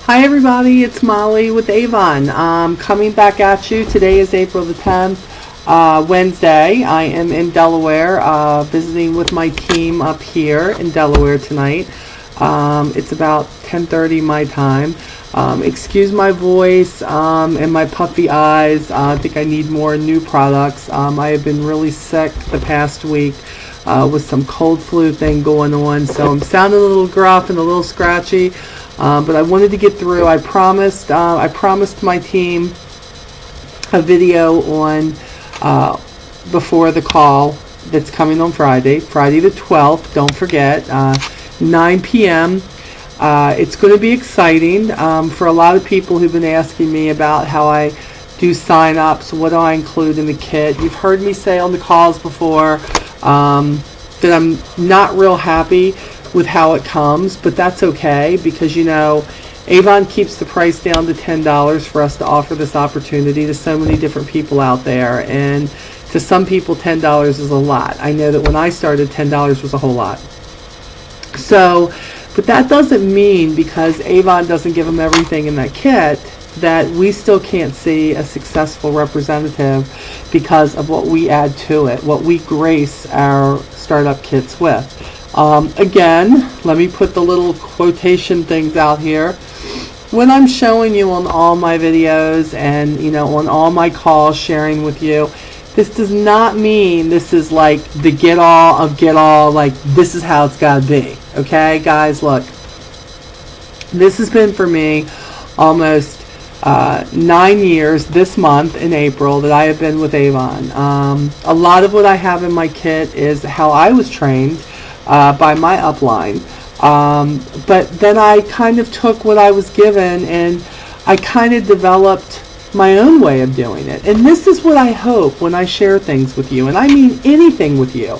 Hi everybody, it's Molly with Avon. Coming back at you. Today is April the 10th, Wednesday. I am in Delaware, visiting with my team up here in Delaware tonight. It's about 10:30 my time. Excuse my voice and my puffy eyes. I think I need more new products. I have been really sick the past week with some cold flu thing going on, so I'm sounding a little gruff and a little scratchy. But I wanted to get through. I promised my team a video on before the call that's coming on Friday the 12th. Don't forget, 9 p.m. It's going to be exciting for a lot of people who've been asking me about how I do sign-ups. What do I include in the kit? You've heard me say on the calls before that I'm not real happy with how it comes, but that's okay, because Avon keeps the price down to $10 for us to offer this opportunity to so many different people out there, and to some people $10 is a lot. I know that when I started, $10 was a whole lot. So, but that doesn't mean because Avon doesn't give them everything in that kit that we still can't see a successful representative because of what we add to it, what we grace our startup kits with. Again, let me put the little quotation things out here. When I'm showing you on all my videos and on all my calls sharing with you, this does not mean this is like the get all of get all, like this is how it's got to be. Okay, guys, look, this has been for me almost 9 years this month in April that I have been with Avon. A lot of what I have in my kit is how I was trained by my upline, but then I kind of took what I was given and I kind of developed my own way of doing it. And this is what I hope when I share things with you, and I mean anything with you.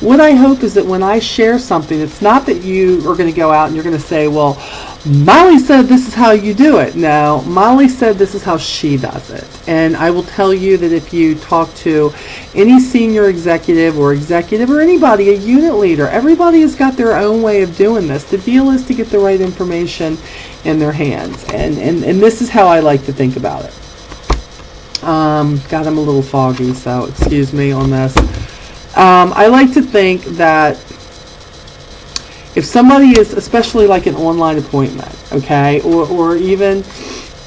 What I hope is that when I share something, it's not that you are going to go out and you're going to say, well, Molly said this is how you do it. No, Molly said this is how she does it. And I will tell you that if you talk to any senior executive or anybody, a unit leader, everybody has got their own way of doing this. The deal is to get the right information in their hands. And this is how I like to think about it. God, I'm a little foggy, so excuse me on this. I like to think that if somebody is, especially like an online appointment, okay, or even,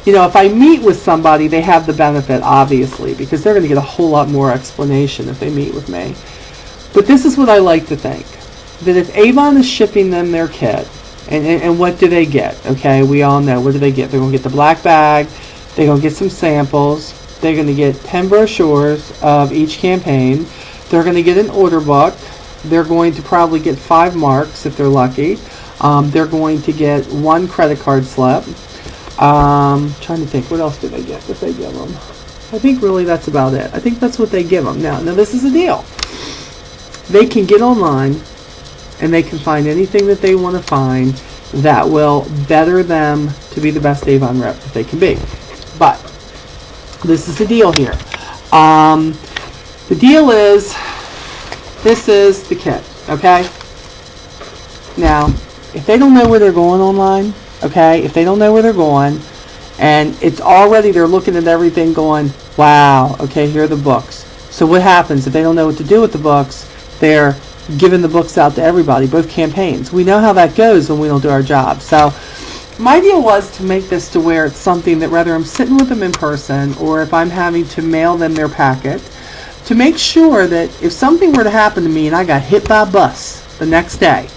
if I meet with somebody, they have the benefit, obviously, because they're going to get a whole lot more explanation if they meet with me. But this is what I like to think, that if Avon is shipping them their kit, and what do they get? Okay, we all know, what do they get? They're going to get the black bag, they're going to get some samples, they're going to get 10 brochures of each campaign, they're going to get an order book, they're going to probably get 5 marks if they're lucky. They're going to get 1 credit card slip. Trying to think, what else do they get if they give them? I think really that's about it. I think that's what they give them. Now this is the deal. They can get online and they can find anything that they want to find that will better them to be the best Avon rep that they can be. But this is the deal here. The deal is, this is the kit, okay? Now, if they don't know where they're going online, okay, if they don't know where they're going, and it's already, they're looking at everything going, wow, okay, here are the books. So what happens if they don't know what to do with the books? They're giving the books out to everybody, both campaigns. We know how that goes when we don't do our job. So my deal was to make this to where it's something that whether I'm sitting with them in person or if I'm having to mail them their packet, to make sure that if something were to happen to me and I got hit by a bus the next day,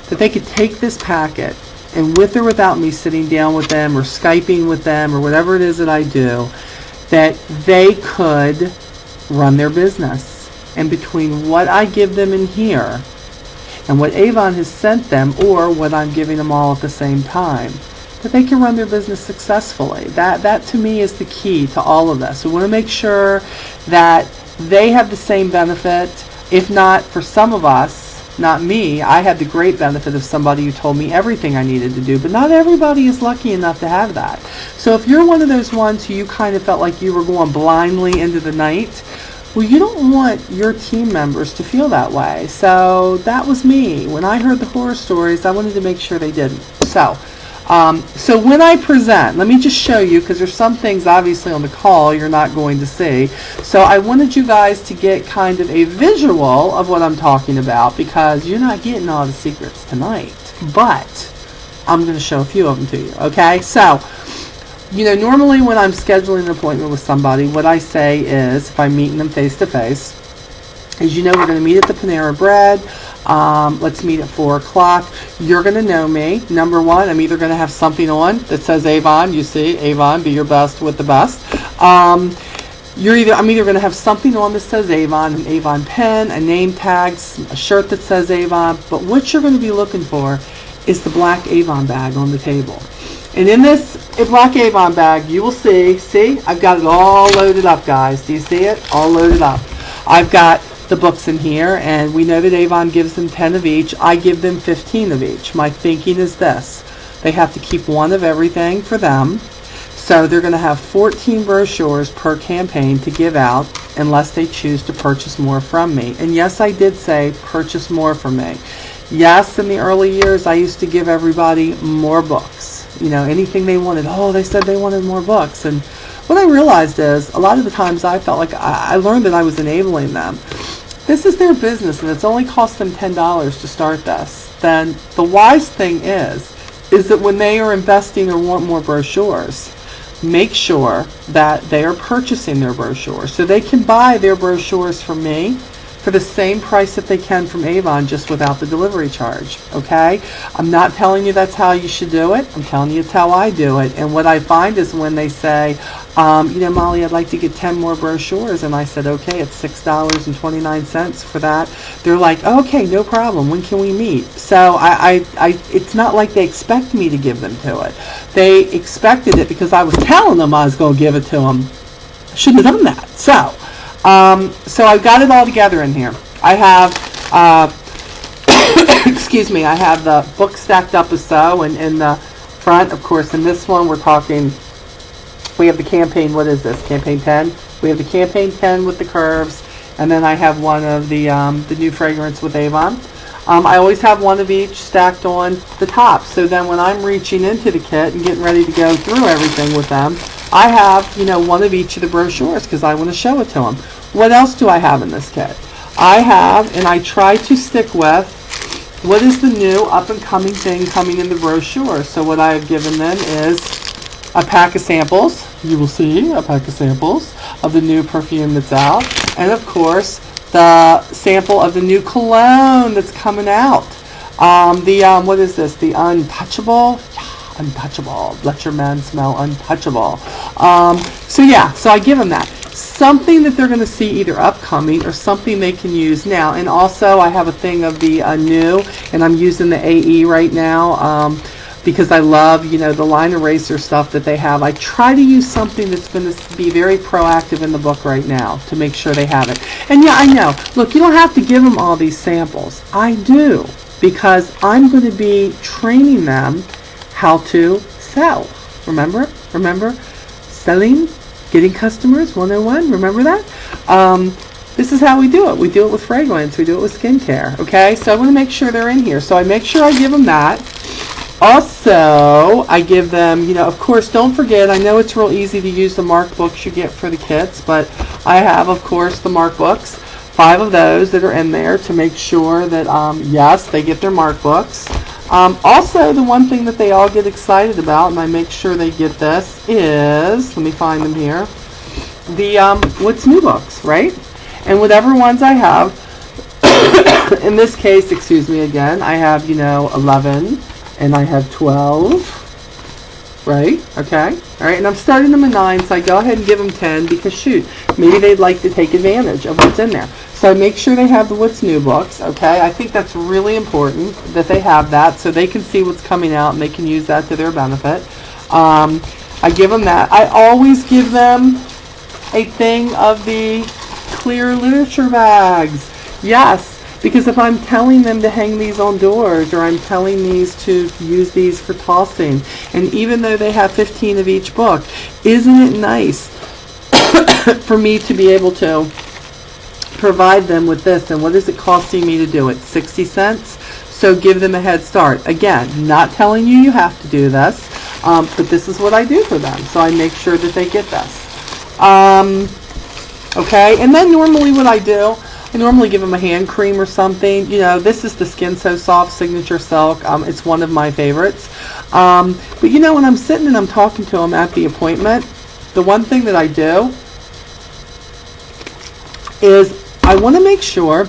that they could take this packet and with or without me sitting down with them or Skyping with them or whatever it is that I do, that they could run their business. And between what I give them in here and what Avon has sent them, or what I'm giving them all at the same time, that they can run their business successfully. That to me is the key to all of this. We want to make sure that they have the same benefit, if not for some of us, not me. I had the great benefit of somebody who told me everything I needed to do, but not everybody is lucky enough to have that. So if you're one of those ones who you kind of felt like you were going blindly into the night, well, you don't want your team members to feel that way. So that was me. When I heard the horror stories, I wanted to make sure they didn't. So So when I present, let me just show you, because there's some things obviously on the call you're not going to see. So I wanted you guys to get kind of a visual of what I'm talking about, because you're not getting all the secrets tonight. But I'm going to show a few of them to you, okay? So, normally when I'm scheduling an appointment with somebody, what I say is, if I'm meeting them face-to-face, is we're going to meet at the Panera Bread. Let's meet at 4 o'clock. You're going to know me. Number one, I'm either going to have something on that says Avon. You see, Avon, be your best with the best. I'm either going to have something on that says Avon, an Avon pen, a name tag, a shirt that says Avon. But what you're going to be looking for is the black Avon bag on the table. And in this black Avon bag, you will see, I've got it all loaded up, guys. Do you see it? All loaded up. I've got the books in here, and we know that Avon gives them 10 of each. I give them 15 of each. My thinking is this: they have to keep one of everything for them. So they're going to have 14 brochures per campaign to give out, unless they choose to purchase more from me. And yes, I did say purchase more from me. Yes, in the early years, I used to give everybody more books. Anything they wanted. Oh, they said they wanted more books. And what I realized is, a lot of the times I felt like I learned that I was enabling them. This is their business, and it's only cost them $10 to start this. Then the wise thing is that when they are investing or want more brochures, make sure that they are purchasing their brochures. So they can buy their brochures from me for the same price that they can from Avon, just without the delivery charge, okay? I'm not telling you that's how you should do it. I'm telling you it's how I do it. And what I find is when they say, Molly, I'd like to get 10 more brochures, and I said, okay, it's $6.29 for that. They're like, okay, no problem. When can we meet? So it's not like they expect me to give them to it. They expected it because I was telling them I was going to give it to them. I shouldn't have done that. So I've got it all together in here. I have, excuse me, I have the book stacked up as so, and in the front, of course, in this one, we're talking, we have the campaign, what is this, campaign 10? We have the campaign 10 with the curves, and then I have one of the new fragrance with Avon. I always have one of each stacked on the top, so then when I'm reaching into the kit and getting ready to go through everything with them, I have, one of each of the brochures because I want to show it to them. What else do I have in this kit? I have, and I try to stick with, what is the new up-and-coming thing coming in the brochure. So what I have given them is a pack of samples. You will see a pack of samples of the new perfume that's out. And, of course, the sample of the new cologne that's coming out. What is this? The Untouchable? Untouchable. Let your men smell untouchable. So I give them that. Something that they're going to see either upcoming or something they can use now. And also I have a thing of the new, and I'm using the AE right now because I love, the line eraser stuff that they have. I try to use something that's going to be very proactive in the book right now to make sure they have it. And yeah, I know. Look, you don't have to give them all these samples. I do, because I'm going to be training them how to sell. Remember? Selling, getting customers 101. Remember that? This is how we do it. We do it with fragrance. We do it with skincare. Okay? So I want to make sure they're in here. So I make sure I give them that. Also, I give them, of course, don't forget, I know it's real easy to use the mark books you get for the kits, but I have, of course, the mark books. 5 of those that are in there to make sure that, yes, they get their mark books. Also, the one thing that they all get excited about, and I make sure they get this, is, let me find them here, the What's New books, right? And whatever ones I have, in this case, excuse me again, I have, 11, and I have 12, right? Okay, all right, and I'm starting them at 9, so I go ahead and give them 10, because shoot, maybe they'd like to take advantage of what's in there. So I make sure they have the What's New books, okay? I think that's really important that they have that so they can see what's coming out and they can use that to their benefit. I give them that. I always give them a thing of the clear literature bags. Yes, because if I'm telling them to hang these on doors, or I'm telling these to use these for tossing, and even though they have 15 of each book, isn't it nice for me to be able to provide them with this? And what is it costing me to do it? 60 cents. So give them a head start. Again, not telling you you have to do this, but this is what I do for them. So I make sure that they get this. Okay, and then normally what I do, I normally give them a hand cream or something. You know, this is the Skin So Soft Signature Silk. It's one of my favorites. But you know, when I'm sitting and I'm talking to them at the appointment, the one thing that I do is I want to make sure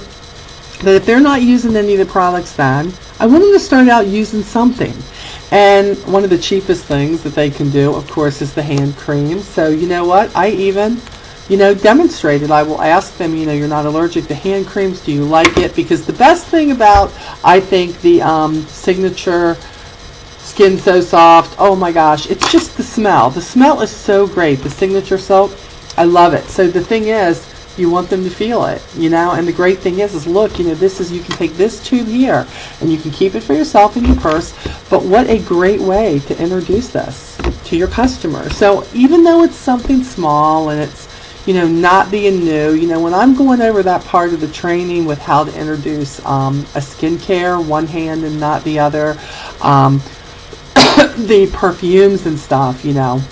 that if they're not using any of the products then, I want them to start out using something. And one of the cheapest things that they can do, of course, is the hand cream. So you know what? I even, you know, demonstrate it. I will ask them, you know, you're not allergic to hand creams. Do you like it? Because the best thing about, I think, the Signature Skin So Soft, oh my gosh, it's just the smell. The smell is so great. The Signature Silk, I love it. So the thing is, you want them to feel it, you know, and the great thing is look, you know, this is, you can take this tube here and you can keep it for yourself in your purse, but what a great way to introduce this to your customer. So even though it's something small and it's, you know, not being new, you know, when I'm going over that part of the training with how to introduce a skincare, one hand and not the other, the perfumes and stuff, you know,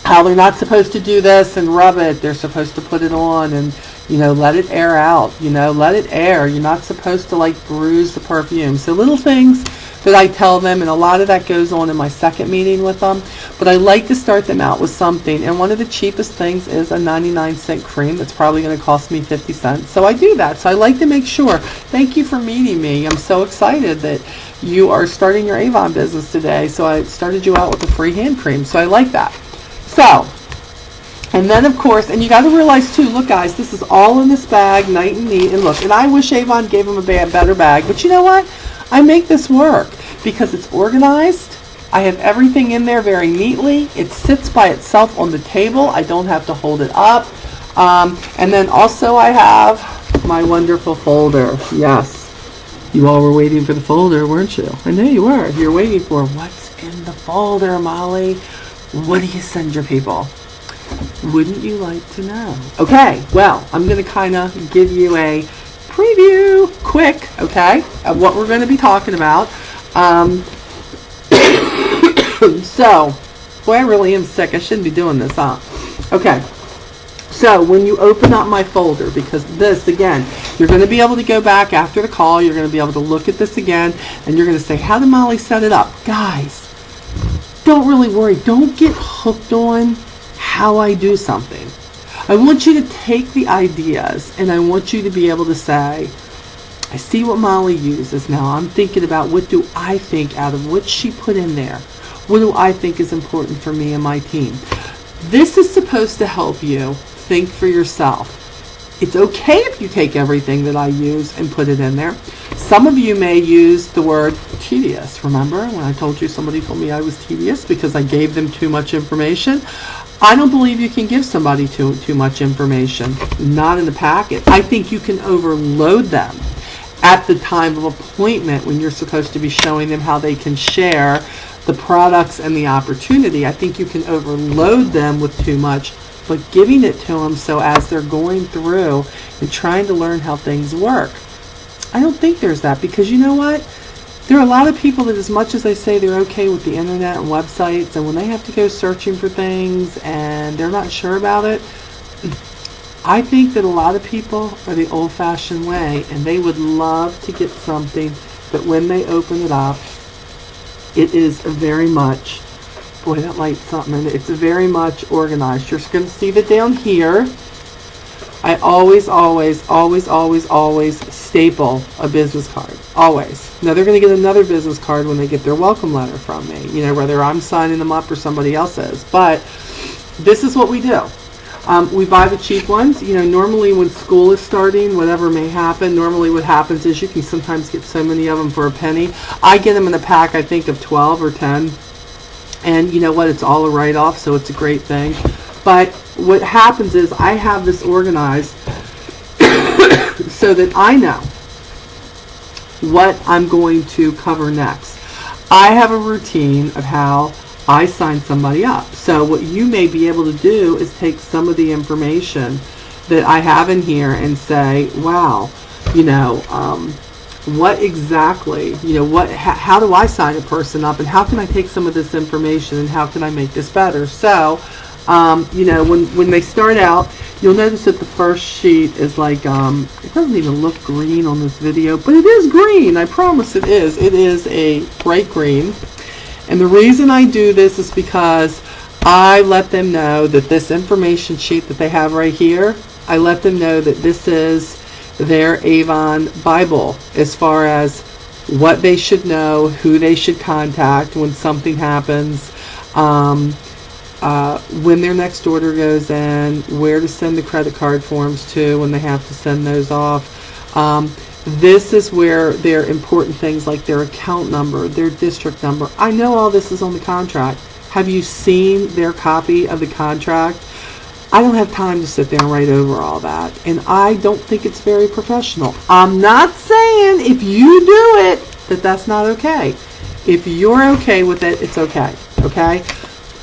how they're not supposed to do this and rub it. They're supposed to put it on and, you know, let it air out. You know, let it air. You're not supposed to, like, bruise the perfume. So little things that I tell them, and a lot of that goes on in my second meeting with them. But I like to start them out with something. And one of the cheapest things is a 99-cent cream that's probably going to cost me 50 cents. So I do that. So I like to make sure. Thank you for meeting me. I'm so excited that you are starting your Avon business today. So I started you out with a free hand cream. So I like that. So, and then of course, and you got to realize too, look guys, this is all in this bag, nice and neat, and look, and I wish Avon gave them a better bag, but you know what? I make this work because it's organized. I have everything in there very neatly. It sits by itself on the table. I don't have to hold it up. And then also I have my wonderful folder. Yes, you all were waiting for the folder, weren't you? I know you were. You're waiting for what's in the folder, Molly. What do you send your people? Wouldn't you like to know? Okay, well, I'm going to kind of give you a preview, quick, okay, of what we're going to be talking about. So, boy, I really am sick. I shouldn't be doing this, huh? Okay, so when you open up my folder, because this, again, you're going to be able to go back after the call. You're going to be able to look at this again, and you're going to say, how did Molly set it up? Guys, don't really worry. Don't get hooked on how I do something. I want you to take the ideas and I want you to be able to say, I see what Molly uses. Now I'm thinking about what do I think out of what she put in there. What do I think is important for me and my team? This is supposed to help you think for yourself. It's okay if you take everything that I use and put it in there. Some of you may use the word tedious. Remember when I told you somebody told me I was tedious because I gave them too much information? I don't believe you can give somebody too much information. Not in the packet. I think you can overload them at the time of appointment when you're supposed to be showing them how they can share the products and the opportunity. I think you can overload them with too much, but giving it to them so as they're going through and trying to learn how things work. I don't think there's that, because you know what? There are a lot of people that as much as they say they're okay with the internet and websites, and when they have to go searching for things and they're not sure about it, I think that a lot of people are the old-fashioned way, and they would love to get something that when they open it up, it is very much, boy, that light's something in it. It's very much organized. You're going to see that down here, I always staple a business card. Always. Now they're going to get another business card when they get their welcome letter from me. You know, whether I'm signing them up or somebody else is. But this is what we do. We buy the cheap ones. You know, normally when school is starting, whatever may happen, normally what happens is you can sometimes get so many of them for a penny. I get them in a pack, I think, of 12 or 10. And you know what? It's all a write-off, so it's a great thing. But what happens is I have this organized so that I know what I'm going to cover next. I have a routine of how I sign somebody up. So what you may be able to do is take some of the information that I have in here and say, wow, you know, what exactly, how do I sign a person up, and how can I take some of this information and how can I make this better? So, when they start out, you'll notice that the first sheet is like, it doesn't even look green on this video, but it is green. I promise it is. It is a bright green. And the reason I do this is because I let them know that this information sheet that they have right here, I let them know that this is their Avon Bible as far as what they should know, who they should contact when something happens, when their next order goes in, where to send the credit card forms to when they have to send those off. This is where their important things like their account number, their district number. I know all this is on the contract. Have you seen their copy of the contract? I don't have time to sit there and write over all that. And I don't think it's very professional. I'm not saying if you do it that that's not okay. If you're okay with it, it's okay. Okay?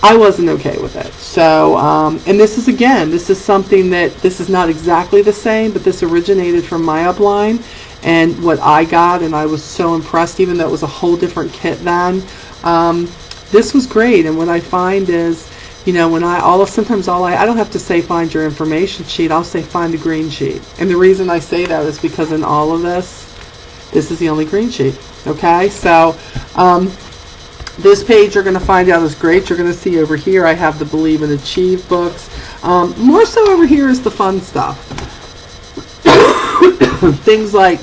I wasn't okay with it. So, and this is something that, this is not exactly the same, but this originated from my upline and what I got, and I was so impressed, even though it was a whole different kit then. This was great, and what I find is, sometimes I don't have to say find your information sheet, I'll say find the green sheet. And the reason I say that is because in all of this is the only green sheet. Okay, so, this page you're going to find out is great. You're going to see over here I have the Believe and Achieve books. More so over here is the fun stuff. Things like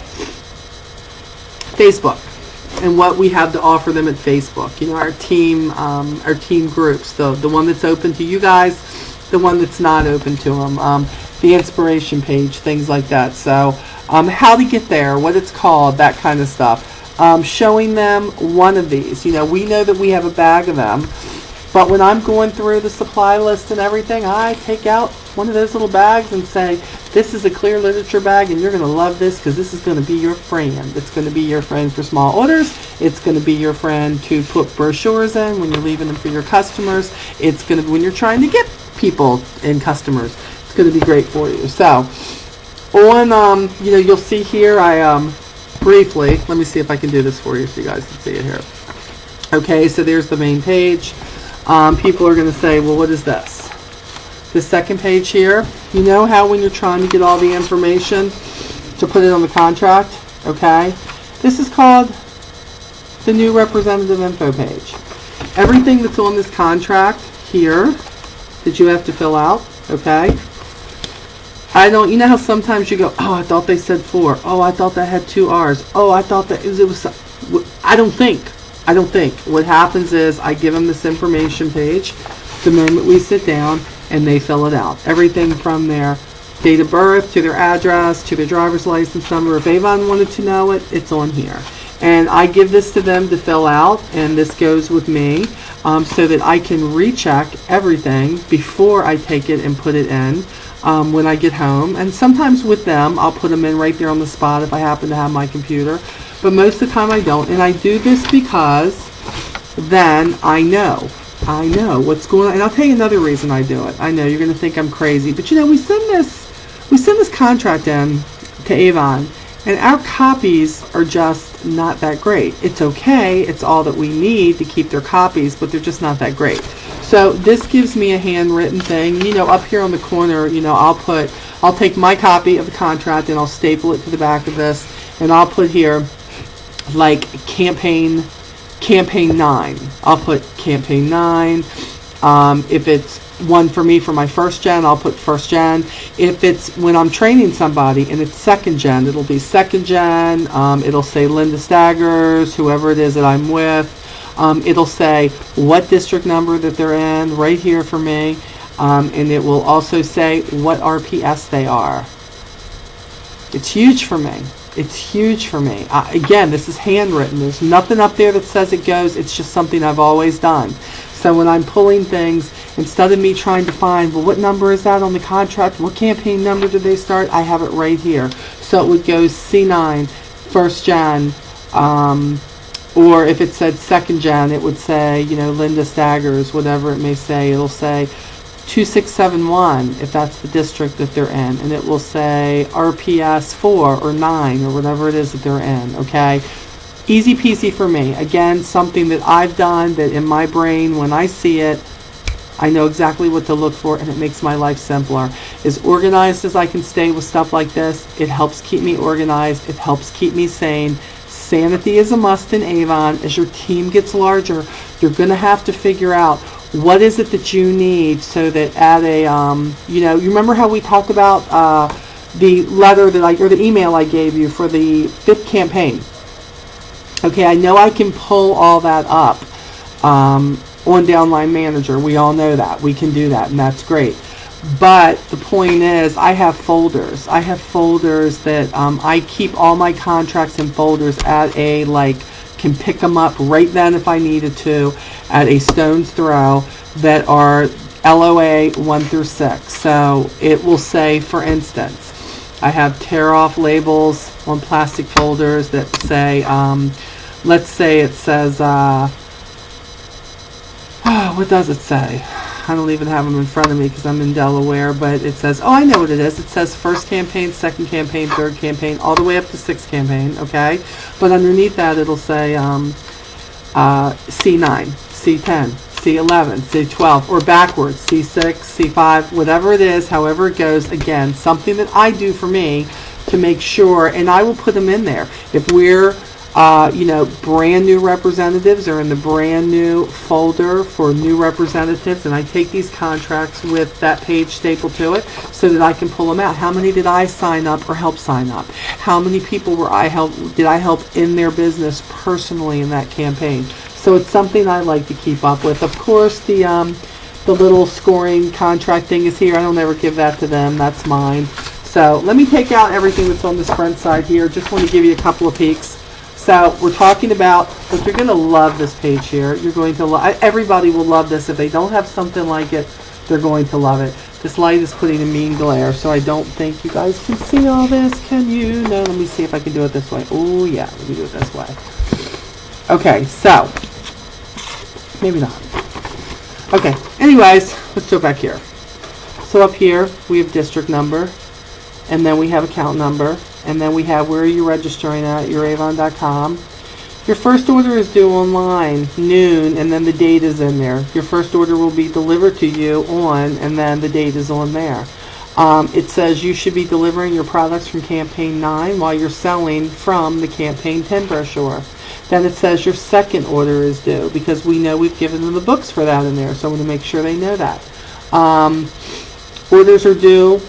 Facebook and what we have to offer them at Facebook. Our team groups, the one that's open to you guys, the one that's not open to them, the inspiration page, things like that. So how to get there, what it's called, that kind of stuff. Showing them one of these. We know that we have a bag of them, but when I'm going through the supply list and everything, I take out one of those little bags and say, this is a clear literature bag and you're going to love this because this is going to be your friend. It's going to be your friend for small orders. It's going to be your friend to put brochures in when you're leaving them for your customers. It's going to be when you're trying to get people and customers. It's going to be great for you. So on, you'll see here, I briefly, let me see if I can do this for you so you guys can see it here. Okay, so there's the main page. People are going to say, well, what is this? The second page here, you know how when you're trying to get all the information to put it on the contract, okay? This is called the new representative info page. Everything that's on this contract here that you have to fill out, okay? You know how sometimes you go, oh, I thought they said 4. Oh, I thought that had 2 R's. Oh, I thought that it was I don't think. What happens is I give them this information page the moment we sit down and they fill it out. Everything from their date of birth to their address to their driver's license number. If Avon wanted to know it, it's on here. And I give this to them to fill out, and this goes with me so that I can recheck everything before I take it and put it in when I get home. And sometimes with them, I'll put them in right there on the spot if I happen to have my computer. But most of the time I don't. And I do this because then I know what's going on. And I'll tell you another reason I do it. I know you're going to think I'm crazy, but we send this contract in to Avon, and our copies are just not that great. It's okay. It's all that we need to keep their copies, but they're just not that great. So this gives me a handwritten thing. Up here on the corner, I'll take my copy of the contract and I'll staple it to the back of this, and I'll put here like campaign 9. I'll put campaign 9. If it's one for me for my first gen, I'll put first gen. If it's when I'm training somebody and it's second gen, it'll be second gen. It'll say Linda Staggers, whoever it is that I'm with. It'll say what district number that they're in right here for me. And it will also say what RPS they are. It's huge for me. It's huge for me. Again, this is handwritten. There's nothing up there that says it goes. It's just something I've always done. So when I'm pulling things, instead of me trying to find, well, what number is that on the contract? What campaign number did they start? I have it right here. So it would go C9, first gen, or if it said second gen, it would say, Linda Staggers, whatever it may say. It'll say 2671 if that's the district that they're in, and it will say RPS 4 or 9 or whatever it is that they're in, okay? Easy peasy for me. Again, something that I've done that in my brain, when I see it, I know exactly what to look for, and it makes my life simpler. As organized as I can stay with stuff like this, it helps keep me organized. It helps keep me sane. Sanity is a must in Avon. As your team gets larger, you're going to have to figure out what is it that you need so that at a, you remember how we talked about the letter or the email I gave you for the 5th campaign? Okay, I know I can pull all that up on Downline Manager. We all know that. We can do that, and that's great. But the point is, I have folders. I have folders that I keep all my contracts in folders at a, can pick them up right then if I needed to, at a stone's throw, that are LOA 1 through 6. So it will say, for instance, I have tear off labels on plastic folders that say, let's say it says, what does it say? I don't even have them in front of me because I'm in Delaware, but it says, I know what it is. It says 1st campaign, 2nd campaign, 3rd campaign, all the way up to 6th campaign, okay? But underneath that, it'll say C9, C10, C11, C12, or backwards, C6, C5, whatever it is, however it goes. Again, something that I do for me to make sure, and I will put them in there. If we're brand new representatives are in the brand new folder for new representatives, and I take these contracts with that page stapled to it so that I can pull them out. How many did I sign up or help sign up? How many people did I help in their business personally in that campaign? So it's something I like to keep up with. Of course, the little scoring contract thing is here. I don't ever give that to them. That's mine. So let me take out everything that's on this front side here. Just want to give you a couple of peeks. So we're talking about, but you're going to love this page here. You're going to love, everybody will love this. If they don't have something like it, they're going to love it. This light is putting a mean glare, so I don't think you guys can see all this. Can you? No, let me see if I can do it this way. Oh yeah, let me do it this way. Okay, so, maybe not. Okay, anyways, let's go back here. So up here, we have district number, and then we have account number, and then we have where you're registering at, youravon.com. Your first order is due online, noon, and then the date is in there. Your first order will be delivered to you on, and then the date is on there. It says you should be delivering your products from Campaign 9 while you're selling from the Campaign 10 brochure. Then it says your second order is due, because we know we've given them the books for that in there, so I want to make sure they know that. Orders are due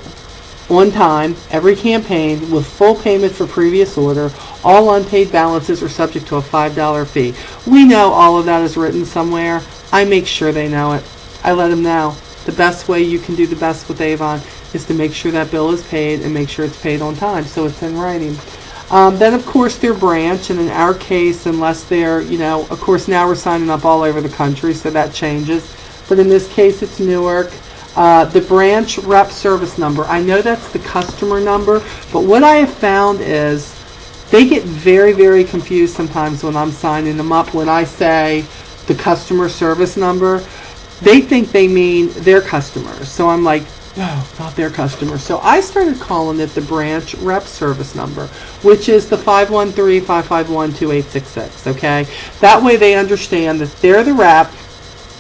on time, every campaign, with full payment for previous order. All unpaid balances are subject to a $5 fee. We know all of that is written somewhere. I make sure they know it. I let them know. The best way you can do the best with Avon is to make sure that bill is paid and make sure it's paid on time, so it's in writing. Then, of course, their branch, and in our case, unless they're, of course, now we're signing up all over the country, so that changes. But in this case, it's Newark. The branch rep service number, I know that's the customer number, but what I have found is they get very, very confused sometimes when I'm signing them up. When I say the customer service number, they think they mean their customers. So I'm like, no, not their customers. So I started calling it the branch rep service number, which is the 513-551-2866, okay? That way they understand that they're the rep,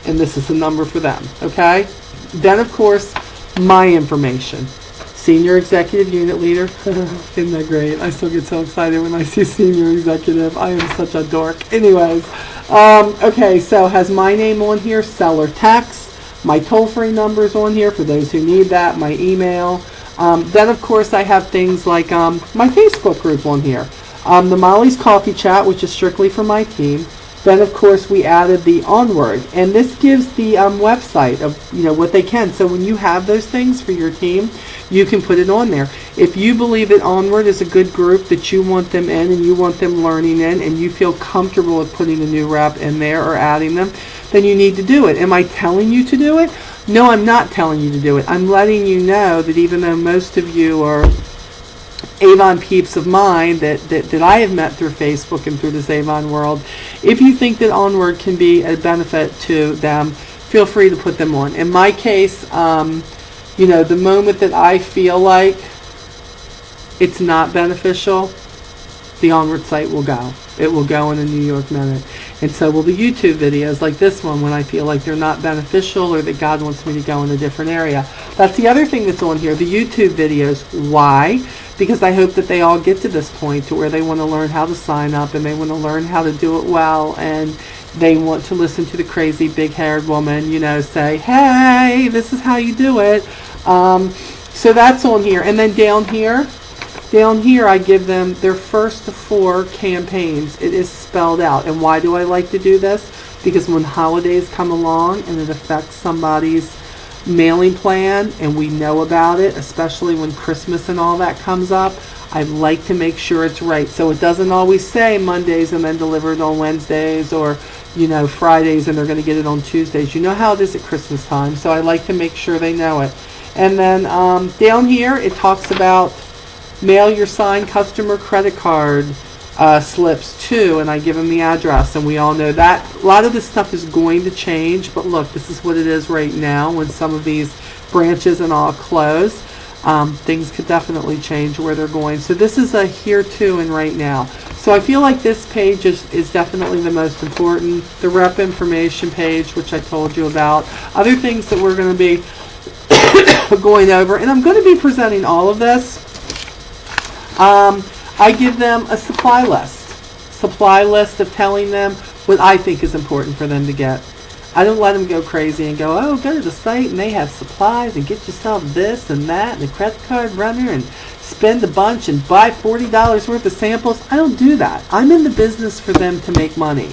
and this is the number for them, okay? Then, of course, my information. Senior Executive Unit Leader. Isn't that great? I still get so excited when I see Senior Executive. I am such a dork. Anyways, okay, so has my name on here, seller text. My toll-free number is on here for those who need that, my email. Then, of course, I have things like my Facebook group on here. The Molly's Coffee Chat, which is strictly for my team. Then, of course, we added the Onward, and this gives the website of what they can. So when you have those things for your team, you can put it on there. If you believe that Onward is a good group that you want them in and you want them learning in, and you feel comfortable with putting a new rep in there or adding them, then you need to do it. Am I telling you to do it? No, I'm not telling you to do it. I'm letting you know that even though most of you are Avon peeps of mine that I have met through Facebook and through this Avon world, if you think that Onward can be a benefit to them, feel free to put them on. In my case, you know, the moment that I feel like it's not beneficial, the Onward site will go. It will go in a New York minute. And so will the YouTube videos like this one when I feel like they're not beneficial or that God wants me to go in a different area. That's the other thing that's on here, the YouTube videos. Why? Because I hope that they all get to this point to where they want to learn how to sign up and they want to learn how to do it well, and they want to listen to the crazy big-haired woman, you know, say, hey, this is how you do it. So that's on here. And then down here I give them their first 4 campaigns. It is spelled out. And why do I like to do this? Because when holidays come along and it affects somebody's mailing plan and we know about it, especially when Christmas and all that comes up, I like to make sure it's right. So it doesn't always say Mondays and then delivered on Wednesdays, or, you know, Fridays and they're going to get it on Tuesdays. You know how it is at Christmas time. So I like to make sure they know it. And then down here it talks about mail your signed customer credit card slips to, and I give them the address, and we all know that a lot of this stuff is going to change, but look, this is what it is right now. When some of these branches and all close, things could definitely change where they're going. So this is a here to and right now. So I feel like this page is definitely the most important. The rep information page, which I told you about. Other things that we're going to be going over, and I'm going to be presenting all of this. I give them a supply list of telling them what I think is important for them to get. I don't let them go crazy and go, oh, go to the site and they have supplies and get yourself this and that and a credit card runner and spend a bunch and buy $40 worth of samples. I don't do that. I'm in the business for them to make money.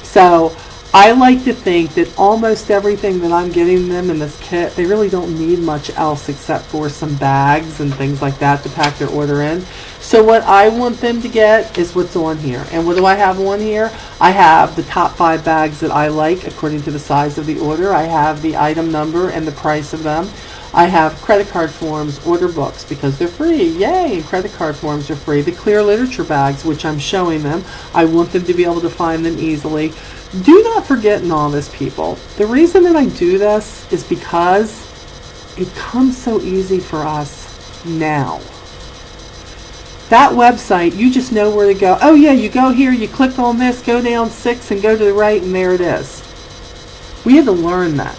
So I like to think that almost everything that I'm getting them in this kit, they really don't need much else except for some bags and things like that to pack their order in. So what I want them to get is what's on here. And what do I have on here? I have the top 5 bags that I like according to the size of the order. I have the item number and the price of them. I have credit card forms, order books, because they're free. Yay! And credit card forms are free. The clear literature bags, which I'm showing them, I want them to be able to find them easily. Do not forget in all this, people, the reason that I do this is because it comes so easy for us now. That website, you just know where to go. Oh yeah, you go here, you click on this, go down 6 and go to the right, and there it is. We had to learn that.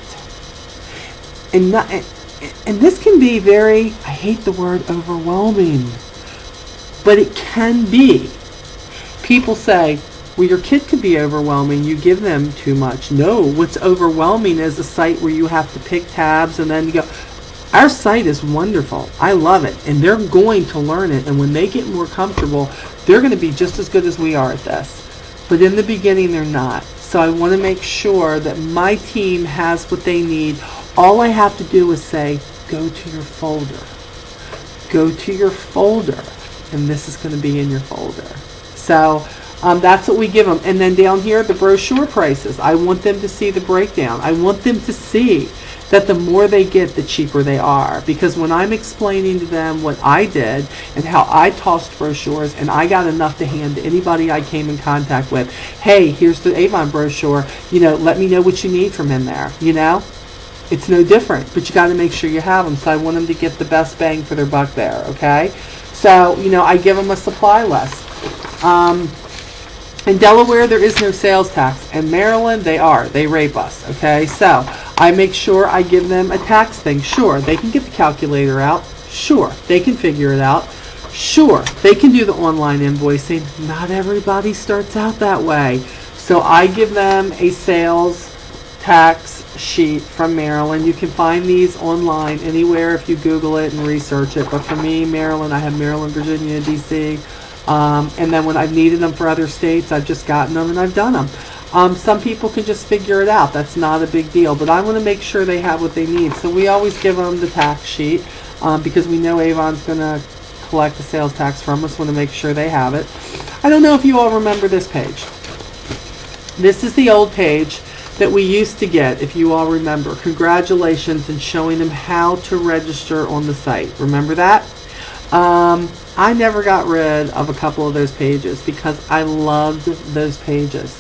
And this can be very, I hate the word overwhelming, but it can be. People say, well, your kid could be overwhelming, you give them too much. No, what's overwhelming is a site where you have to pick tabs and then you go. Our site is wonderful. I love it. And they're going to learn it. And when they get more comfortable, they're going to be just as good as we are at this. But in the beginning, they're not. So I want to make sure that my team has what they need. All I have to do is say, go to your folder. Go to your folder. And this is going to be in your folder. So that's what we give them. And then down here, the brochure prices. I want them to see the breakdown. I want them to see that the more they get, the cheaper they are. Because when I'm explaining to them what I did and how I tossed brochures and I got enough to hand to anybody I came in contact with, hey, here's the Avon brochure, you know, let me know what you need from in there, you know? It's no different, but you got to make sure you have them. So I want them to get the best bang for their buck there, okay? So, you know, I give them a supply list. In Delaware, there is no sales tax. In Maryland, they rape us, okay? So I make sure I give them a tax thing. Sure, they can get the calculator out. Sure, they can figure it out. Sure, they can do the online invoicing. Not everybody starts out that way. So I give them a sales tax sheet from Maryland. You can find these online anywhere if you Google it and research it. But for me, Maryland, I have Maryland, Virginia, D.C., and then when I've needed them for other states, I've just gotten them and I've done them. Some people can just figure it out. That's not a big deal. But I want to make sure they have what they need. So we always give them the tax sheet because we know Avon's going to collect the sales tax from us. Want to make sure they have it. I don't know if you all remember this page. This is the old page that we used to get, if you all remember. Congratulations, and showing them how to register on the site. Remember that? I never got rid of a couple of those pages because I loved those pages.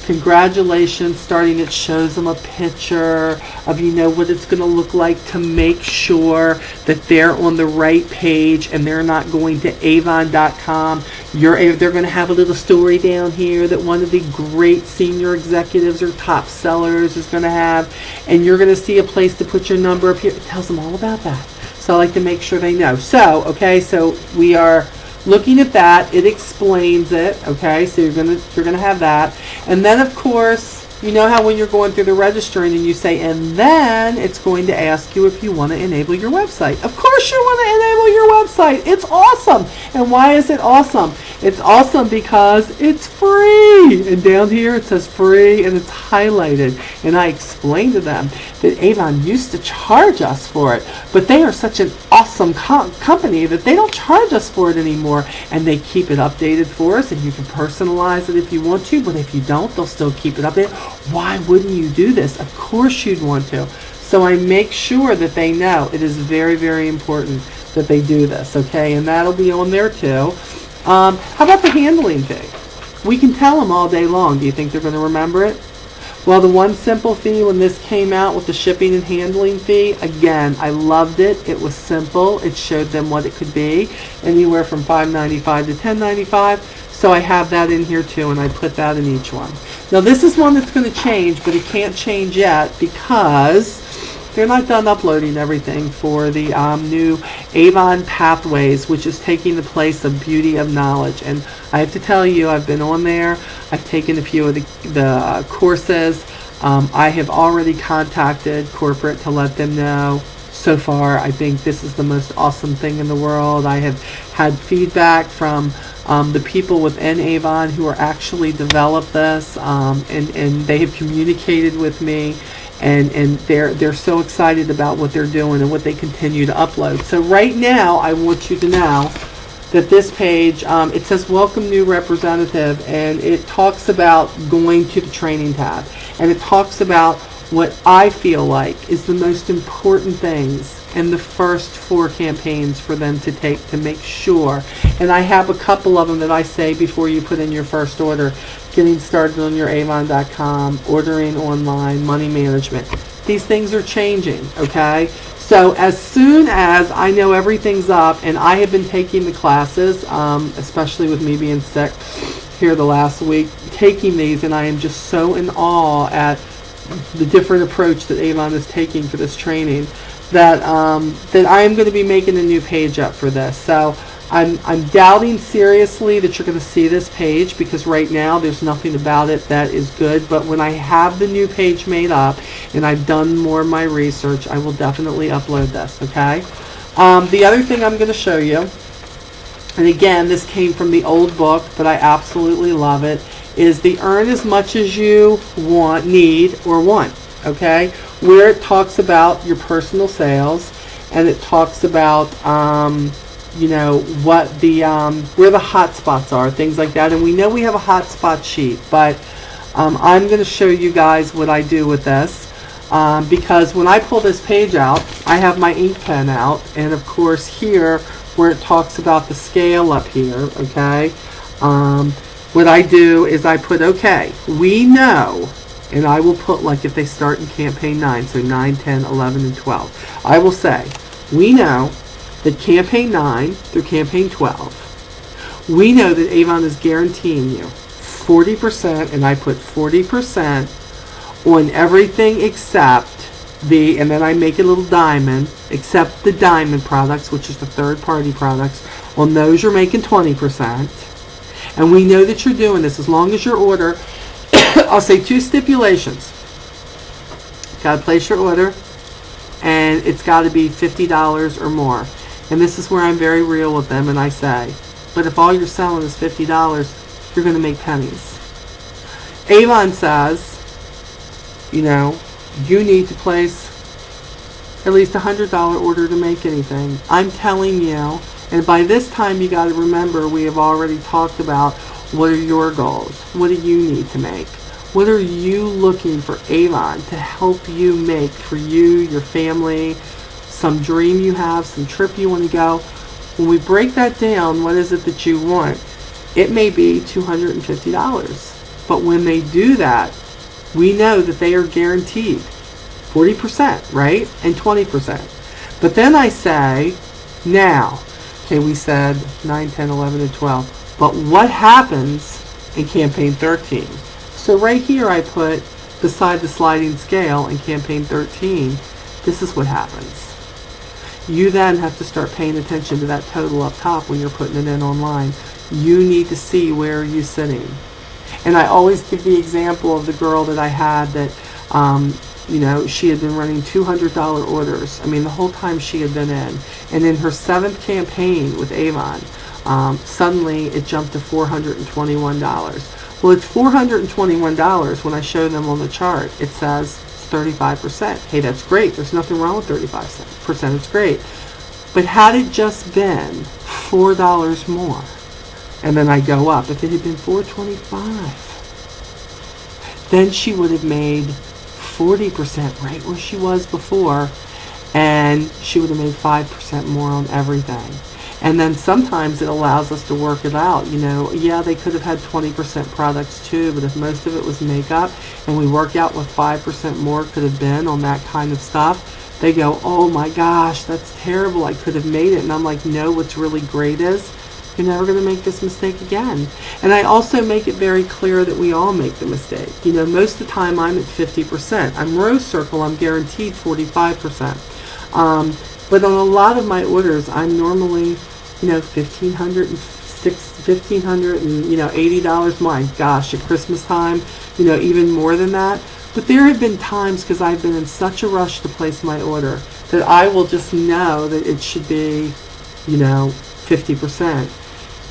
congratulations, starting it shows them a picture of, you know, what it's going to look like to make sure that they're on the right page and they're not going to Avon.com. They're going to have a little story down here that one of the great senior executives or top sellers is going to have, and you're going to see a place to put your number up here. It tells them all about that. So I like to make sure they know. So, okay, so we are looking at that. It explains it. Okay, so you're gonna have that, and then of course, you know how when you're going through the registering and you say, and then it's going to ask you if you want to enable your website. Of course you want to enable your website. It's awesome. And why is it awesome? It's awesome because it's free. And down here it says free and it's highlighted. And I explained to them that Avon used to charge us for it, but they are such an awesome company that they don't charge us for it anymore. And they keep it updated for us, and you can personalize it if you want to, but if you don't, they'll still keep it updated. Why wouldn't you do this? Of course you'd want to. So I make sure that they know it is very, very important that they do this, okay? And that'll be on there too. How about the handling fee? We can tell them all day long. Do you think they're going to remember it? Well, the one simple fee when this came out with the shipping and handling fee, again, I loved it. It was simple. It showed them what it could be, anywhere from $5.95 to $10.95. So I have that in here too, and I put that in each one. Now this is one that's going to change, but it can't change yet because they're not done uploading everything for the new Avon Pathways, which is taking the place of Beauty of Knowledge. And I have to tell you, I've been on there. I've taken a few of the courses. I have already contacted corporate to let them know. So far, I think this is the most awesome thing in the world. I have had feedback from the people within Avon who are actually developed this, and they have communicated with me, and they're so excited about what they're doing and what they continue to upload. So right now, I want you to know that this page, it says welcome new representative, and it talks about going to the training tab, and it talks about what I feel like is the most important things in the first 4 campaigns for them to take to make sure. And I have a couple of them that I say before you put in your first order: getting started on your Avon.com, ordering online, money management. These things are changing, okay? So as soon as I know everything's up, and I have been taking the classes, especially with me being sick here the last week, taking these, and I am just so in awe at the different approach that Avon is taking for this training, that that I am going to be making a new page up for this. So I'm doubting seriously that you're going to see this page, because right now there's nothing about it that is good. But when I have the new page made up and I've done more of my research, I will definitely upload this, okay? The other thing I'm going to show you, and again, this came from the old book, but I absolutely love it, is the Earn as Much as You Want, Need, or Want, okay? Where it talks about your personal sales, and it talks about, you know, what the, where the hot spots are, things like that. And we know we have a hot spot sheet, but I'm going to show you guys what I do with this. Because when I pull this page out, I have my ink pen out, and of course here, where it talks about the scale up here, okay? What I do is I put, okay, we know, and I will put, like, if they start in campaign 9, so 9, 10, 11, and 12, I will say, we know that campaign 9 through campaign 12, we know that Avon is guaranteeing you 40%, and I put 40% on everything except the, and then I make a little diamond, except the diamond products, which is the third-party products. On those, you're making 20%. And we know that you're doing this as long as your order, I'll say 2 stipulations. Got to place your order, and it's got to be $50 or more. And this is where I'm very real with them, and I say, but if all you're selling is $50, you're going to make pennies. Avon says, you know, you need to place at least a $100 order to make anything. I'm telling you, and by this time you got to remember, we have already talked about what are your goals, what do you need to make, what are you looking for Avon to help you make for you, your family, some dream you have, some trip you want to go. When we break that down, what is it that you want? It may be $250. But when they do that, we know that they are guaranteed 40%, right? And 20%. But then I say, now, okay, we said 9, 10, 11, and 12. But what happens in campaign 13? So right here I put beside the sliding scale in campaign 13, this is what happens. You then have to start paying attention to that total up top when you're putting it in online. You need to see where you're sitting. And I always give the example of the girl that I had that, she had been running $200 orders. I mean, the whole time she had been in. And in her 7th campaign with Avon, suddenly it jumped to $421. Well, it's $421 when I show them on the chart. It says 35%. Hey, that's great. There's nothing wrong with 35%. It's great. But had it just been $4 more, and then I go up, if it had been $425, then she would have made 40% right where she was before, and she would have made 5% more on everything. And then sometimes it allows us to work it out. Yeah, they could have had 20% products too, but if most of it was makeup and we work out what 5% more could have been on that kind of stuff, they go, oh my gosh, that's terrible, I could have made it. And I'm like, no, what's really great is you're never going to make this mistake again. And I also make it very clear that we all make the mistake. Most of the time I'm at 50%. I'm Rose Circle, I'm guaranteed 45%. But on a lot of my orders, I'm normally, $1,500 and $80. My gosh, at Christmas time, even more than that. But there have been times, because I've been in such a rush to place my order, that I will just know that it should be, 50%.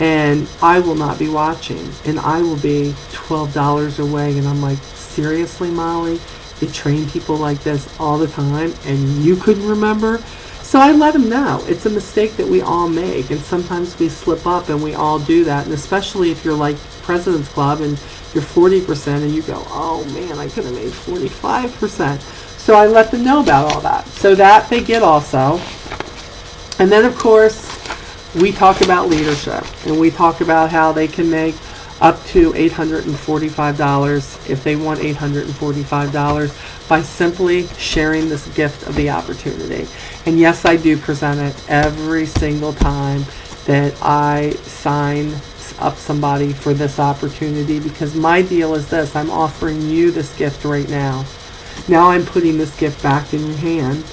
And I will not be watching, and I will be $12 away, and I'm like, seriously, Molly? You train people like this all the time, and you couldn't remember? So I let them know. It's a mistake that we all make, and sometimes we slip up, and we all do that, and especially if you're like President's Club, and you're 40%, and you go, oh man, I could have made 45%. So I let them know about all that. So that they get also. And then, of course, we talk about leadership, and we talk about how they can make up to $845 if they want $845 by simply sharing this gift of the opportunity. And yes, I do present it every single time that I sign up somebody for this opportunity, because my deal is this: I'm offering you this gift right now. Now I'm putting this gift back in your hand,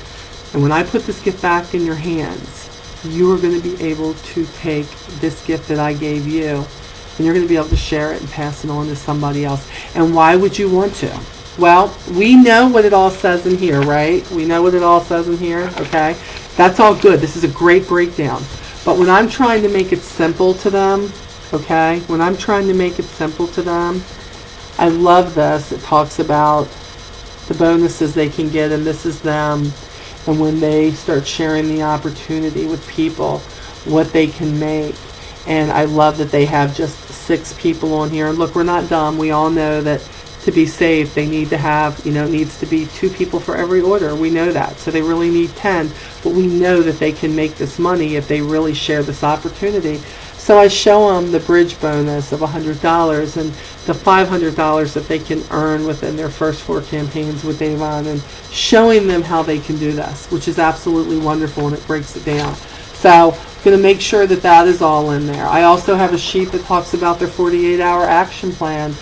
and when I put this gift back in your hands, you are going to be able to take this gift that I gave you, and you're going to be able to share it and pass it on to somebody else. And why would you want to? Well, we know what it all says in here, right? We know what it all says in here, okay? That's all good. This is a great breakdown. But when I'm trying to make it simple to them, okay? When I'm trying to make it simple to them, I love this. It talks about the bonuses they can get, and this is them. And when they start sharing the opportunity with people, what they can make. And I love that they have just 6 people on here. And look, we're not dumb. We all know that to be safe, they need to have, it needs to be 2 people for every order. We know that. So they really need 10. But we know that they can make this money if they really share this opportunity. So I show them the bridge bonus of $100 and the $500 that they can earn within their first 4 campaigns with Avon, and showing them how they can do this, which is absolutely wonderful, and it breaks it down. So I'm going to make sure that that is all in there. I also have a sheet that talks about their 48-hour action plan,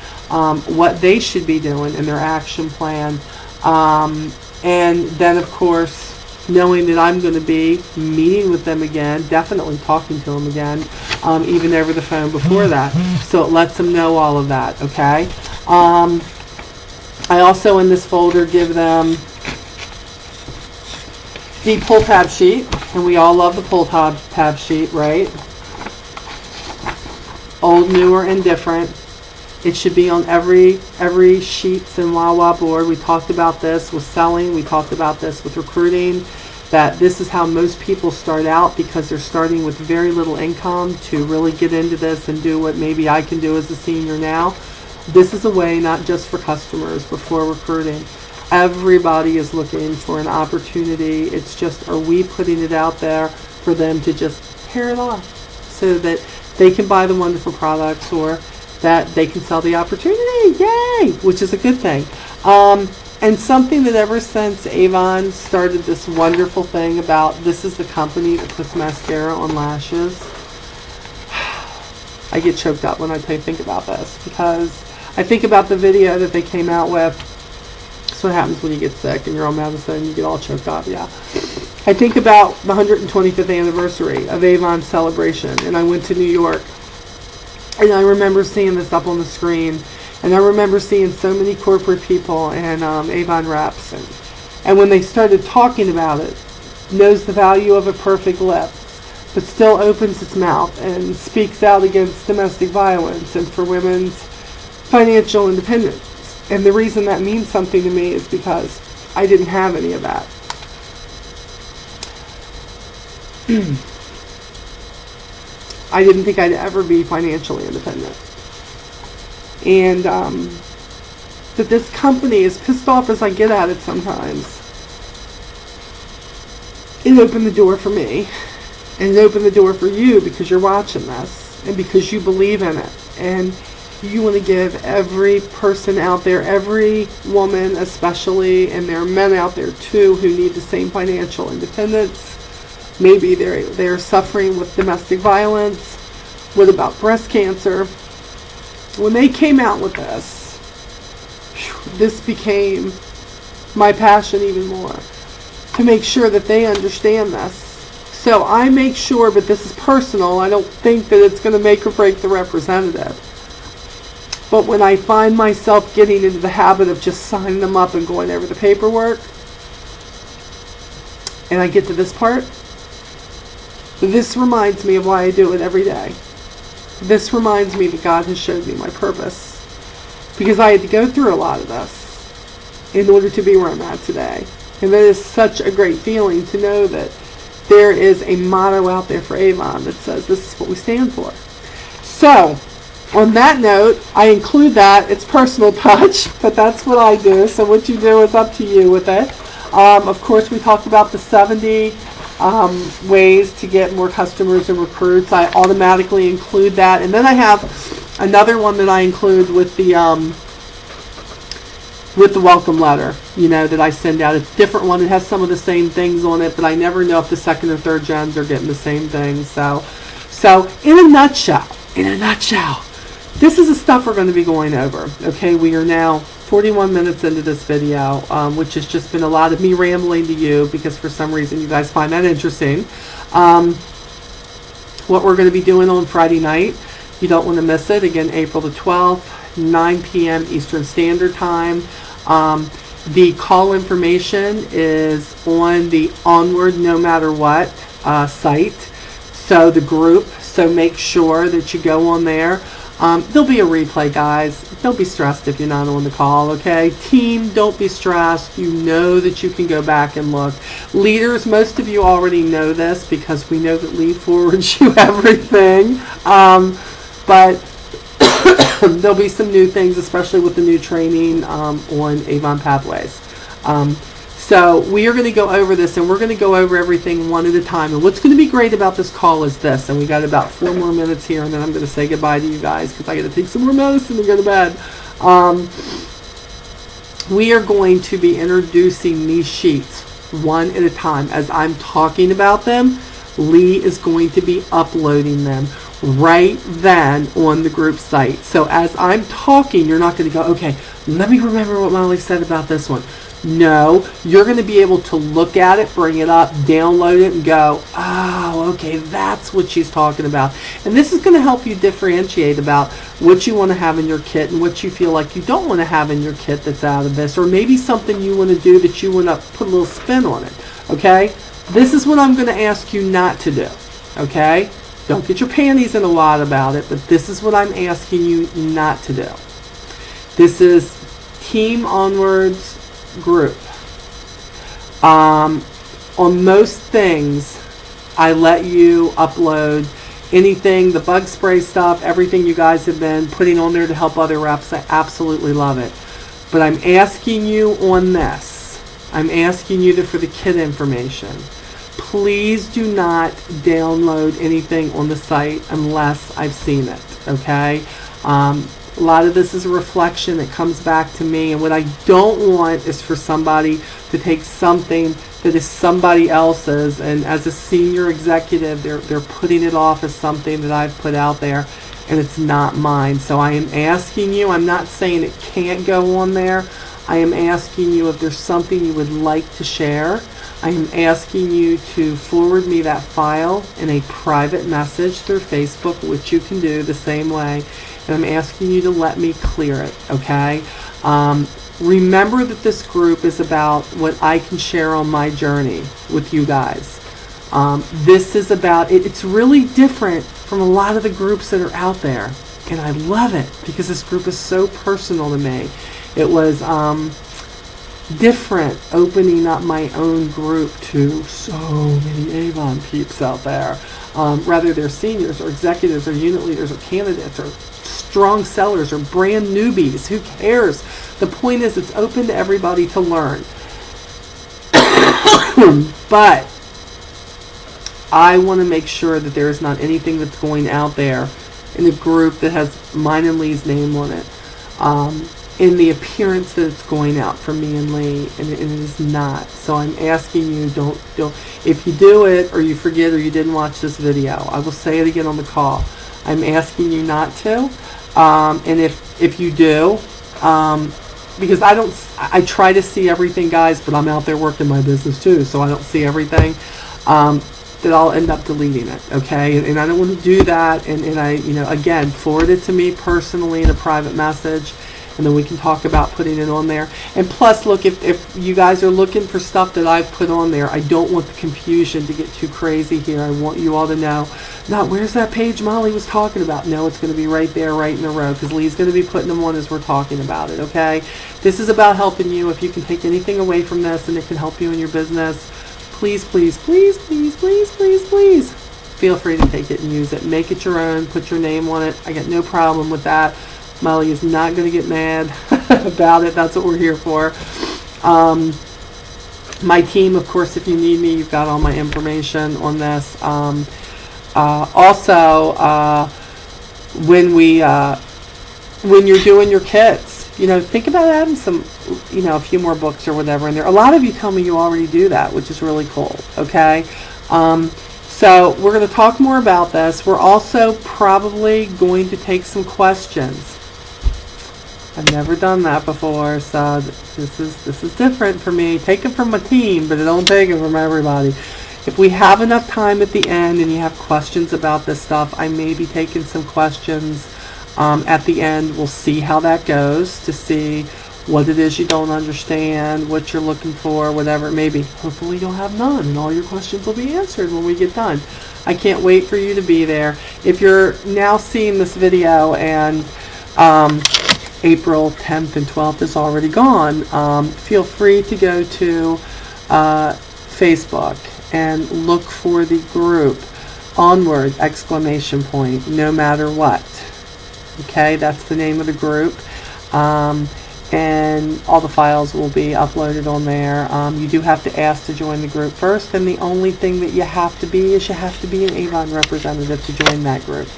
what they should be doing in their action plan, and then of course knowing that I'm going to be meeting with them again, definitely talking to them again, even over the phone before that. So it lets them know all of that, okay? I also in this folder give them the pull tab sheet, and we all love the pull tab sheet, right? Old, new, or indifferent. It should be on every Sheets and Wawa board. We talked about this with selling. We talked about this with recruiting, that this is how most people start out, because they're starting with very little income to really get into this and do what maybe I can do as a senior now. This is a way not just for customers, but for recruiting. Everybody is looking for an opportunity. It's just, are we putting it out there for them to just pair it off so that they can buy the wonderful products, or that they can sell the opportunity. Yay! Which is a good thing. And something that ever since Avon started this wonderful thing about this is the company that puts mascara on lashes, I get choked up when I think about this, because I think about the video that they came out with. That's what happens when you get sick and you're on medicine, you get all choked up, yeah. I think about the 125th anniversary of Avon's celebration, and I went to New York, and I remember seeing this up on the screen, and I remember seeing so many corporate people and Avon reps, and when they started talking about it, knows the value of a perfect lip, but still opens its mouth and speaks out against domestic violence and for women's financial independence. And the reason that means something to me is because I didn't have any of that. I didn't think I'd ever be financially independent. And that this company, as pissed off as I get at it sometimes, it opened the door for me. And it opened the door for you because you're watching this. And because you believe in it. And you want to give every person out there, every woman especially, and there are men out there too who need the same financial independence. Maybe they're suffering with domestic violence. What about breast cancer? When they came out with this became my passion even more, to make sure that they understand this. So I make sure, but this is personal, I don't think that it's going to make or break the representative. But when I find myself getting into the habit of just signing them up and going over the paperwork, and I get to this part, this reminds me of why I do it every day. This reminds me that God has showed me my purpose. Because I had to go through a lot of this in order to be where I'm at today. And that is such a great feeling to know that there is a motto out there for Avon that says this is what we stand for. So, on that note, I include that. It's personal touch, but that's what I do. So what you do is up to you with it. Of course, we talked about the 70 ways to get more customers and recruits. I automatically include that. And then I have another one that I include with the welcome letter, that I send out. It's a different one. It has some of the same things on it, but I never know if the second or third gens are getting the same things. So in a nutshell, this is the stuff we're going to be going over. Okay, we are now 41 minutes into this video, which has just been a lot of me rambling to you because for some reason you guys find that interesting. What we're going to be doing on Friday night, you don't want to miss it. Again, April the 12th, 9 p.m. Eastern Standard Time. The call information is on the Onward No Matter What site. So the group, so make sure that you go on there. There'll be a replay, guys. Don't be stressed if you're not on the call, okay? Team, don't be stressed. You know that you can go back and look. Leaders, most of you already know this because we know that Lead forwards you everything. But there'll be some new things, especially with the new training on Avon Pathways. So we are going to go over this, and we're going to go over everything one at a time. And what's going to be great about this call is this, and we got about 4 more minutes here, and then I'm going to say goodbye to you guys because I got to take some more medicine and go to bed. We are going to be introducing these sheets one at a time. As I'm talking about them, Lee is going to be uploading them right then on the group site. So as I'm talking, you're not going to go, okay, let me remember what Molly said about this one. No, you're going to be able to look at it, bring it up, download it, and go, oh, okay, that's what she's talking about. And this is going to help you differentiate about what you want to have in your kit and what you feel like you don't want to have in your kit that's out of this, or maybe something you want to do that you want to put a little spin on it, okay? This is what I'm going to ask you not to do, okay? Don't get your panties in a wad about it, but this is what I'm asking you not to do. This is Team Onward's group. On most things, I let you upload anything, the bug spray stuff, everything you guys have been putting on there to help other reps. I absolutely love it. But I'm asking you on this, I'm asking you for the kit information. Please do not download anything on the site unless I've seen it, okay? A lot of this is a reflection that comes back to me, and what I don't want is for somebody to take something that is somebody else's, and as a senior executive, they're putting it off as something that I've put out there, and it's not mine. So I am asking you, I'm not saying it can't go on there, I am asking you if there's something you would like to share. I am asking you to forward me that file in a private message through Facebook, which you can do the same way. And I'm asking you to let me clear it, okay? Remember that this group is about what I can share on my journey with you guys. This is about, it's really different from a lot of the groups that are out there. And I love it because this group is so personal to me. It was different opening up my own group to so many Avon peeps out there. Whether they're seniors or executives or unit leaders or candidates or strong sellers or brand newbies, who cares? The point is, it's open to everybody to learn. But I want to make sure that there is not anything that's going out there in the group that has mine and Lee's name on it, in the appearance that it's going out for me and Lee, and it is not. So I'm asking you, don't. If you do it, or you forget, or you didn't watch this video, I will say it again on the call. I'm asking you not to. And if you do, because I try to see everything, guys, but I'm out there working my business too, so I don't see everything, that I'll end up deleting it, okay? And I don't want to do that, and I, again, forward it to me personally in a private message, and then we can talk about putting it on there. And plus, look, if you guys are looking for stuff that I've put on there, I don't want the confusion to get too crazy here. I want you all to know, not where's that page Molly was talking about? No, it's going to be right there, right in a row, because Lee's going to be putting them on as we're talking about it, okay? This is about helping you. If you can take anything away from this and it can help you in your business, please, please, please, please, please, please, please, feel free to take it and use it. Make it your own. Put your name on it. I got no problem with that. Molly is not going to get mad about it. That's what we're here for. My team, of course, if you need me, you've got all my information on this. Also, when you're doing your kits, think about adding some, a few more books or whatever in there. A lot of you tell me you already do that, which is really cool. Okay. So we're going to talk more about this. We're also probably going to take some questions. I've never done that before, so this is different for me. Take it from my team, but don't take it from everybody. If we have enough time at the end and you have questions about this stuff, I may be taking some questions at the end. We'll see how that goes, to see what it is you don't understand, what you're looking for, whatever it may be. Hopefully you'll have none and all your questions will be answered when we get done. I can't wait for you to be there. If you're now seeing this video and April 10th and 12th is already gone, feel free to go to Facebook and look for the group Onward! No matter what. Okay, that's the name of the group. And all the files will be uploaded on there. You do have to ask to join the group first, and the only thing that you have to be is you have to be an Avon representative to join that group.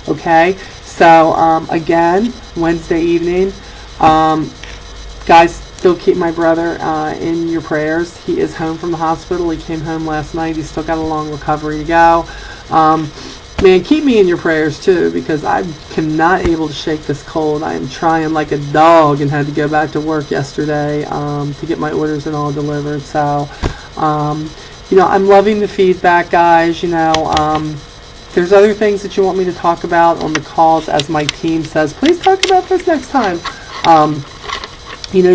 Okay, so again, Wednesday evening, guys, still keep my brother in your prayers. He is home from the hospital. He came home last night. He's still got a long recovery to go. Man, keep me in your prayers too, because I'm not able to shake this cold. I am trying like a dog and had to go back to work yesterday to get my orders and all delivered. So, I'm loving the feedback, guys. There's other things that you want me to talk about on the calls, as my team says, please talk about this next time.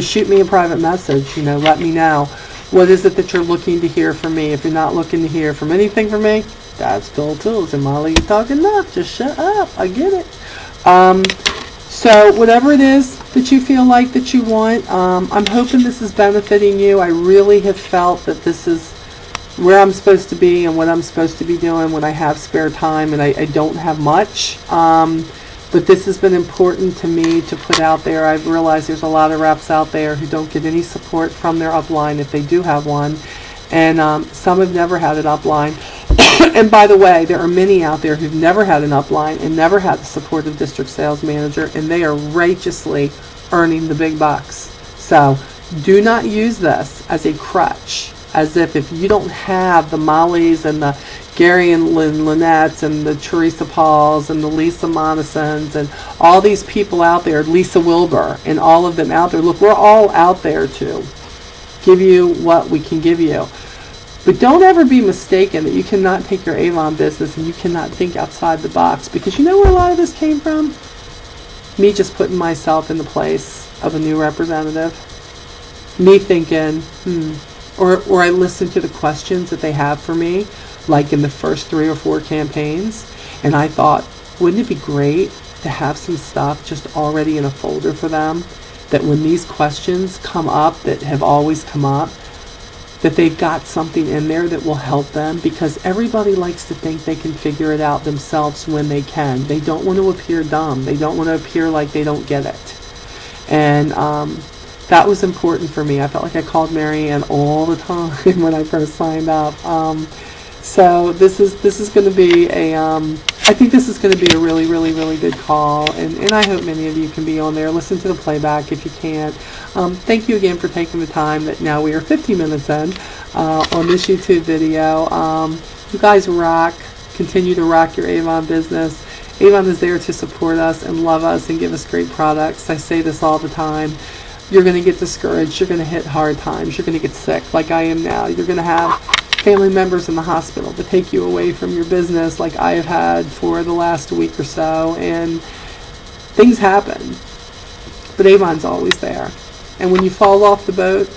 Shoot me a private message. Let me know. What is it that you're looking to hear from me? If you're not looking to hear from anything from me, that's cool too. So Molly, you talking enough. Just shut up. I get it. So whatever it is that you feel like that you want, I'm hoping this is benefiting you. I really have felt that this is where I'm supposed to be and what I'm supposed to be doing when I have spare time, and I don't have much. But this has been important to me to put out there. I've realized there's a lot of reps out there who don't get any support from their upline if they do have one. And some have never had an upline. And by the way, there are many out there who've never had an upline and never had the support of district sales manager, and they are righteously earning the big bucks. So do not use this as a crutch, as if you don't have the Mollys and the Gary and Lynette's and the Teresa Pauls and the Lisa Monisons and all these people out there, Lisa Wilbur and all of them out there. Look, we're all out there to give you what we can give you. But don't ever be mistaken that you cannot take your Avon business and you cannot think outside the box, because you know where a lot of this came from? Me just putting myself in the place of a new representative. Me thinking, or I listen to the questions that they have for me, like in the first 3 or 4 campaigns, and I thought, wouldn't it be great to have some stuff just already in a folder for them, that when these questions come up that have always come up, that they've got something in there that will help them, because everybody likes to think they can figure it out themselves when they can. They don't want to appear dumb. They don't want to appear like they don't get it. And that was important for me. I felt like I called Marianne all the time when I first signed up. So this is going to be I think this is going to be a really, really, really good call, and I hope many of you can be on there. Listen to the playback if you can't. Thank you again for taking the time. That now we are 50 minutes in on this YouTube video. You guys rock. Continue to rock your Avon business. Avon is there to support us and love us and give us great products. I say this all the time. You're going to get discouraged. You're going to hit hard times. You're going to get sick like I am now. You're going to have family members in the hospital to take you away from your business like I have had for the last week or so, and things happen, but Avon's always there. And when you fall off the boat,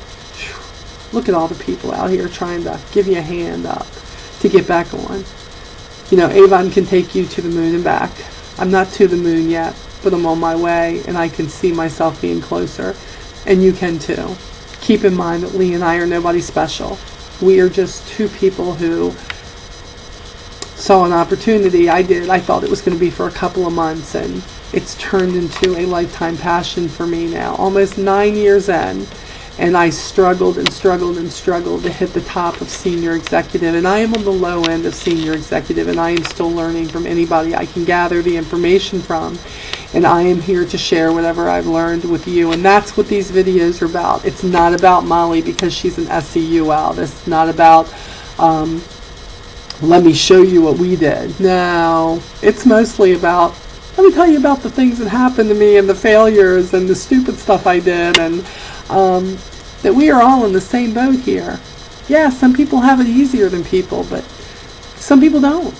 look at all the people out here trying to give you a hand up to get back on. You know, Avon can take you to the moon and back. I'm not to the moon yet, but I'm on my way, and I can see myself being closer, and you can too. Keep in mind that Lee and I are nobody special. We are just 2 people who saw an opportunity. I thought it was going to be for a couple of months, and it's turned into a lifetime passion for me now, almost 9 years in. And I struggled and struggled and struggled to hit the top of senior executive, and I am on the low end of senior executive, and I am still learning from anybody I can gather the information from, and I am here to share whatever I've learned with you, and that's what these videos are about. It's not about Molly because she's an SCU out. It's not about let me show you what we did. No, it's mostly about, let me tell you about the things that happened to me and the failures and the stupid stuff I did, and that we are all in the same boat here. Yeah, some people have it easier than people, but some people don't.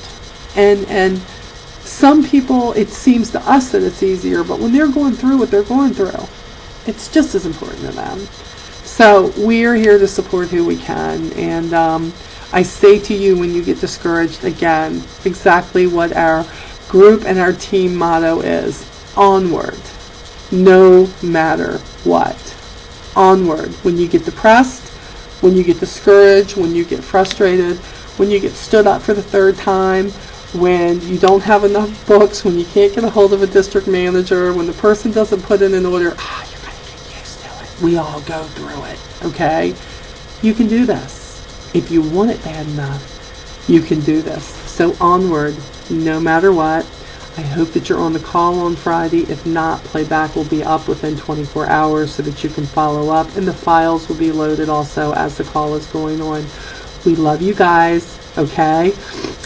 And some people, it seems to us that it's easier, but when they're going through what they're going through, it's just as important to them. So we're here to support who we can, and I say to you, when you get discouraged, again, exactly what our group and our team motto is: onward, no matter what. Onward. When you get depressed, when you get discouraged, when you get frustrated, when you get stood up for the 3rd time, when you don't have enough books, when you can't get a hold of a district manager, when the person doesn't put in an order, you're going to get used to it. We all go through it, okay? You can do this. If you want it bad enough, you can do this. So onward, no matter what. I hope that you're on the call on Friday. If not, playback will be up within 24 hours so that you can follow up, and the files will be loaded also as the call is going on. We love you guys, okay?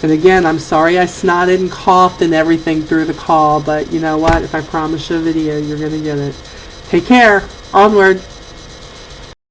And again, I'm sorry I snotted and coughed and everything through the call, but you know what? If I promise you a video, you're going to get it. Take care. Onward.